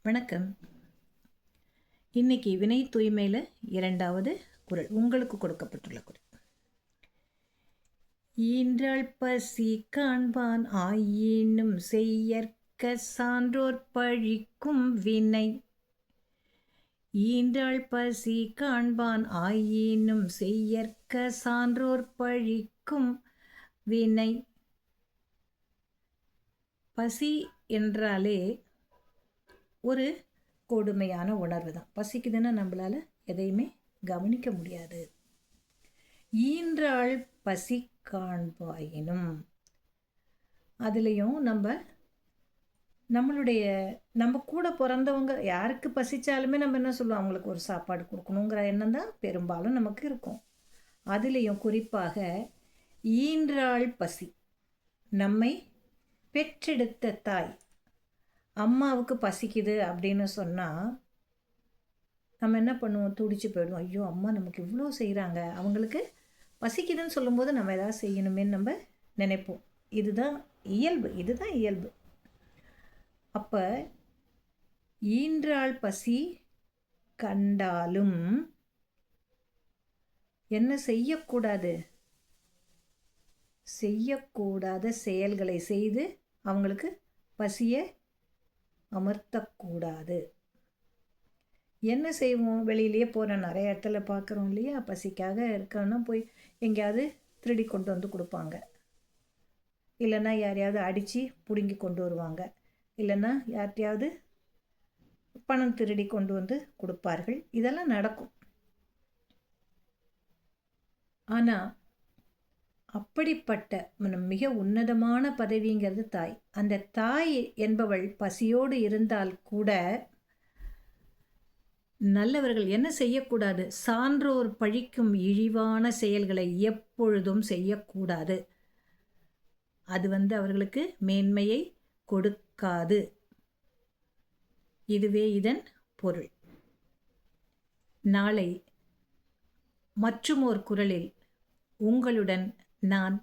வணக்கம். இன்னைக்கு வினை தூய்மையில் இரண்டாவது குறள் உங்களுக்கு கொடுக்கப்பட்டுள்ள குறள். ஈன்றாள் பசி காண்பான் ஆயினும் செய்யற்க சான்றோர் பழிக்கும் வினை. ஈன்றாள் பசி காண்பான் ஆயினும் செய்யற்க சான்றோர் பழிக்கும் வினை. பசி என்றாலே ஒரு கொடுமையான உணர்வு தான். பசிக்குதுன்னா நம்மளால் எதையுமே கவனிக்க முடியாது. ஈன்றாள் பசி காண்பாயினும், அதுலேயும் நம்ம கூட பிறந்தவங்க யாருக்கு பசிச்சாலுமே நம்ம என்ன சொல்லுவோம், அவங்களுக்கு ஒரு சாப்பாடு கொடுக்கணுங்கிற எண்ணம் தான் பெரும்பாலும் நமக்கு இருக்கும். அதுலேயும் குறிப்பாக ஈன்றாள் பசி, நம்மை பெற்றெடுத்த தாய் அம்மாவுக்கு பசிக்குது அப்படின்னு சொன்னால் நம்ம என்ன பண்ணுவோம், துடிச்சு போயிடுவோம். ஐயோ, அம்மா நமக்கு இவ்வளோ செய்கிறாங்க, அவங்களுக்கு பசிக்குதுன்னு சொல்லும்போது நம்ம ஏதாவது செய்யணுமேன்னு நம்ம நினைப்போம். இதுதான் இயல்பு. அப்போ ஈன்றாள் பசி கண்டாலும் என்ன செய்யக்கூடாது, செய்யக்கூடாத செயல்களை செய்து அவங்களுக்கு பசியை அமர்த்தக்கூடாது. என்ன செய்வோம், வெளியிலேயே போகிற நிறைய இடத்துல பார்க்குறோம் இல்லையா, பசிக்காக இருக்கணும்னா போய் எங்கேயாவது திருடி கொண்டு வந்து கொடுப்பாங்க, இல்லைன்னா யாரையாவது அடித்து பிடுங்கி கொண்டு வருவாங்க, இல்லைன்னா யார்கிட்டையாவது பணம் திருடி கொண்டு வந்து கொடுப்பார்கள். இதெல்லாம் நடக்கும். ஆனால் அப்படிப்பட்ட மிக உன்னதமான பதவிங்கிறது தாய். அந்த தாய் என்பவள் பசியோடு இருந்தால் கூட நல்லவர்கள் என்ன செய்யக்கூடாது, சான்றோர் பழிக்கும் இழிவான செயல்களை எப்பொழுதும் செய்யக்கூடாது. அது அவர்களுக்கு மேன்மையை கொடுக்காது. இதுவே இதன் பொருள். நாளை மற்றுமோர் குறளில் உங்களுடன் நான்